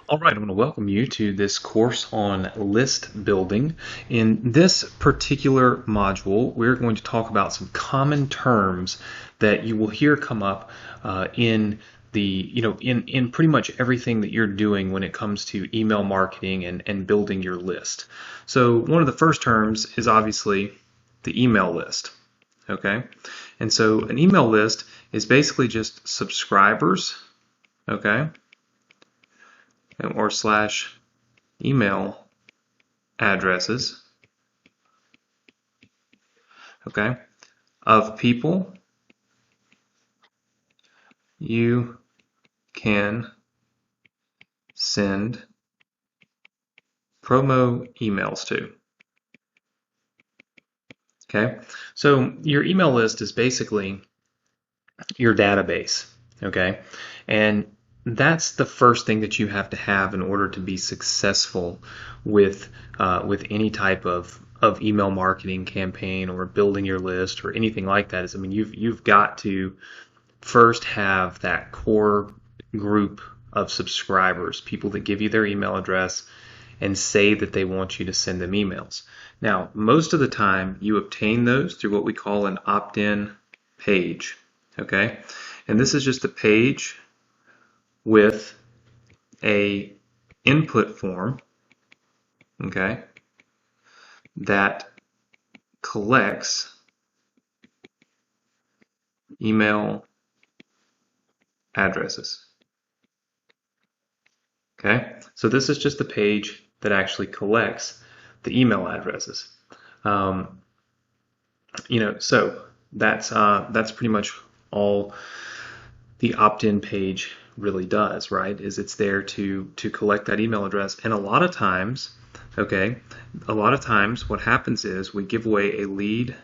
All right, I want to welcome you to this course on list building. In this particular module, we're going to talk about some common terms that you will hear come up in pretty much everything that you're doing when it comes to email marketing and building your list. So one of the first terms is obviously the email list. Okay, and so an email list is basically just subscribers. Okay, or slash email addresses, okay, of people you can send promo emails to. Okay, so your email list is basically your database. Okay, and that's the first thing that you have to have in order to be successful with any type of email marketing campaign or building your list or anything like that. You've got to first have that core group of subscribers, people that give you their email address and say that they want you to send them emails. Now, most of the time you obtain those through what we call an opt-in page. Okay, and this is just a page with a input form, okay, that collects email addresses. Okay, so this is just the page that actually collects the email addresses. So that's pretty much all the opt-in page really does, right? Is it's there to collect that email address. And a lot of times what happens is we give away a lead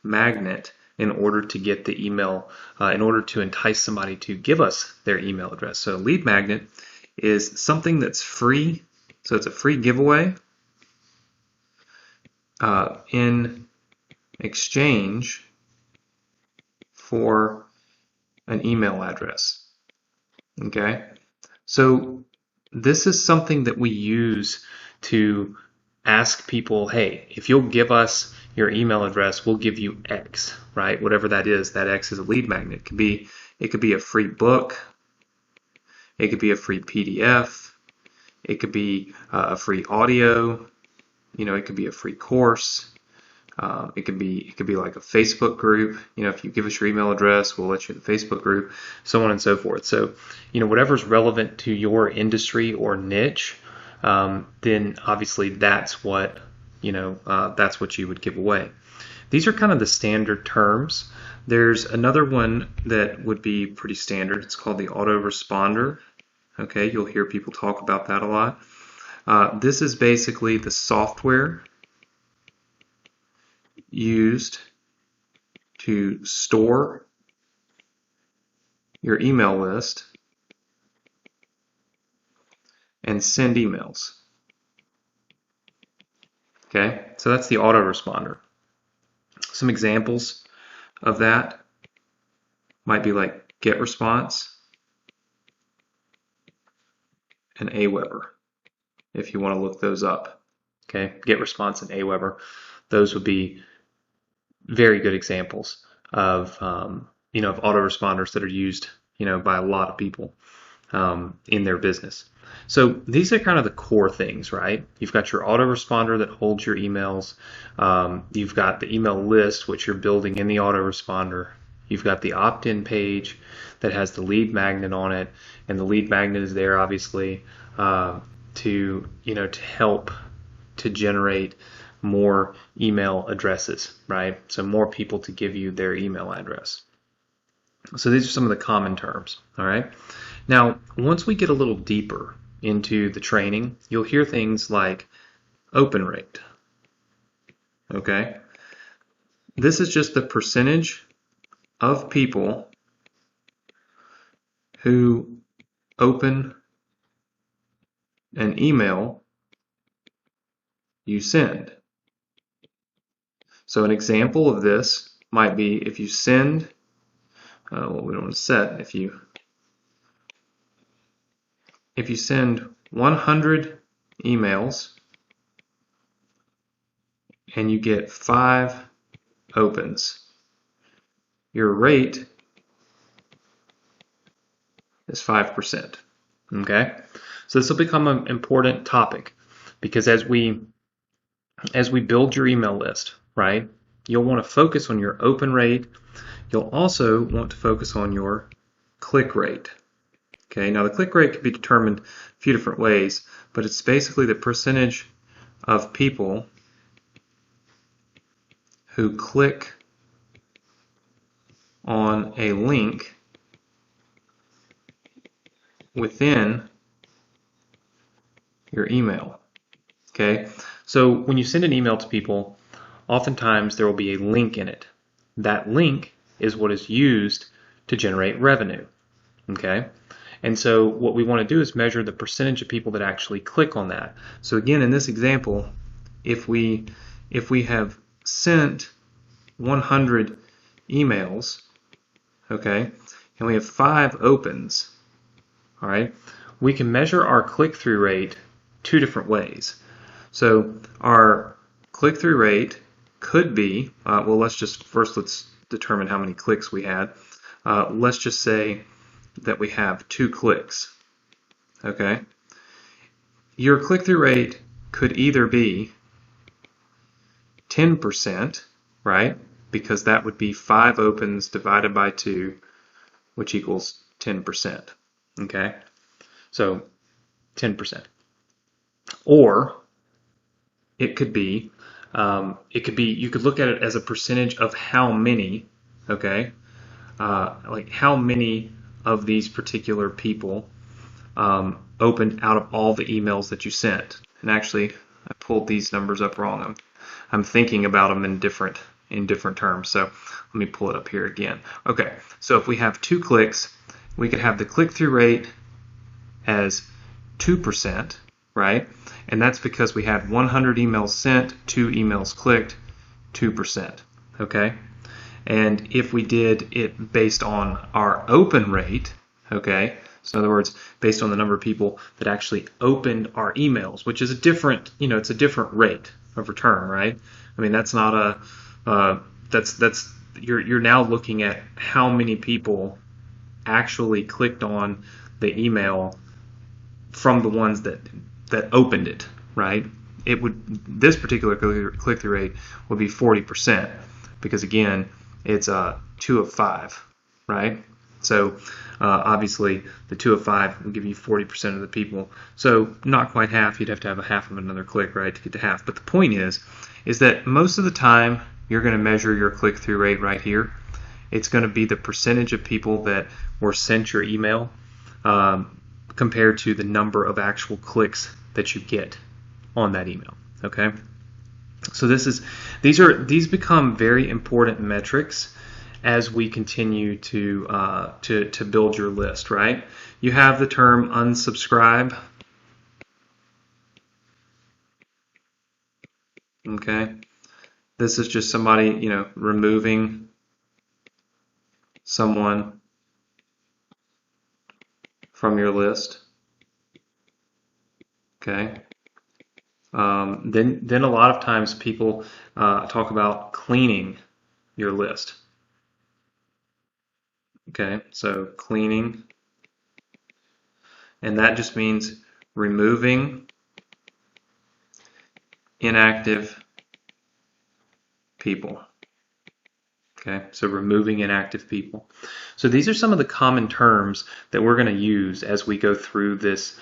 magnet in order to get the email, in order to entice somebody to give us their email address. So a lead magnet is something that's free. So it's a free giveaway in exchange for an email address. Okay, so this is something that we use to ask people, hey, if you'll give us your email address, we'll give you X, right? Whatever that is, that X is a lead magnet. It could be a free book, it could be a free PDF, it could be a free audio, it could be a free course. It could be like a Facebook group. If you give us your email address, we'll let you in the Facebook group, so on and so forth. So, whatever's relevant to your industry or niche, then obviously that's what you would give away. These are kind of the standard terms. There's another one that would be pretty standard. It's called the autoresponder. Okay, you'll hear people talk about that a lot. This is basically the software used to store your email list and send emails. Okay, so that's the autoresponder. Some examples of that might be like GetResponse and Aweber, if you want to look those up. Okay, GetResponse and Aweber, those would be very good examples of of autoresponders that are used by a lot of people in their business. So these are kind of the core things, right? You've got your autoresponder that holds your emails. You've got the email list, which you're building in the autoresponder. You've got the opt-in page that has the lead magnet on it, and the lead magnet is there obviously to help to generate more email addresses, right? So more people to give you their email address. So these are some of the common terms, all right? Now, once we get a little deeper into the training, you'll hear things like open rate, okay? This is just the percentage of people who open an email you send. So an example of this might be if you send, we don't want to set, if you if you send 100 emails and you get 5 opens, your rate is 5%. Okay, so this will become an important topic because as we build your email list, right, you'll want to focus on your open rate. You'll also want to focus on your click rate. Okay, now the click rate can be determined a few different ways, but it's basically the percentage of people who click on a link within your email. Okay, so when you send an email to people, oftentimes there will be a link in it. That link is what is used to generate revenue. Okay, and so what we want to do is measure the percentage of people that actually click on that. So again, in this example, if we have sent 100 emails, okay, and we have 5 opens, all right, we can measure our click-through rate 2 different ways. So our click-through rate could be, well, let's determine how many clicks we had. Let's just say that we have 2 clicks, okay? Your click-through rate could either be 10%, right? Because that would be 5 opens divided by 2, which equals 10%, okay? So 10%. Or it could be, you could look at it as a percentage of how many, okay? Like how many of these particular people opened out of all the emails that you sent. And actually, I pulled these numbers up wrong. I'm thinking about them in different terms. So let me pull it up here again. Okay, so if we have 2 clicks, we could have the click-through rate as 2%, right? And that's because we had 100 emails sent, 2 emails clicked, 2%, okay? And if we did it based on our open rate, okay, so in other words, based on the number of people that actually opened our emails, which is a different, it's a different rate of return, right? I mean, that's not you're now looking at how many people actually clicked on the email from the ones that opened it, right? This particular click-through rate would be 40% because again, it's 2 of 5, right? So obviously the 2 of 5 will give you 40% of the people. So not quite half, you'd have to have a half of another click, right, to get to half. But the point is that most of the time you're going to measure your click-through rate right here. It's going to be the percentage of people that were sent your email compared to the number of actual clicks that you get on that email, okay? So these become very important metrics as we continue to build your list, right? You have the term unsubscribe, okay? This is just somebody, removing someone from your list, okay? Then a lot of times people talk about cleaning your list. Okay, so cleaning, and that just means removing inactive people. Okay, so removing inactive people. So these are some of the common terms that we're going to use as we go through this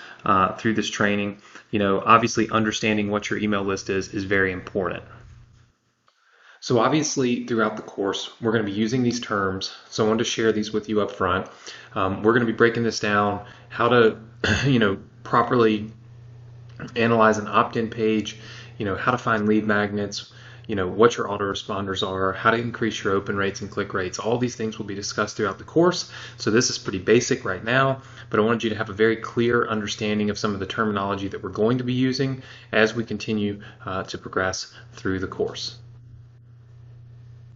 training. Obviously understanding what your email list is very important. So obviously throughout the course we're going to be using these terms, so I wanted to share these with you up front. We're going to be breaking this down, how to properly analyze an opt-in page, how to find lead magnets, what your autoresponders are, how to increase your open rates and click rates. All these things will be discussed throughout the course. So this is pretty basic right now, but I wanted you to have a very clear understanding of some of the terminology that we're going to be using as we continue to progress through the course.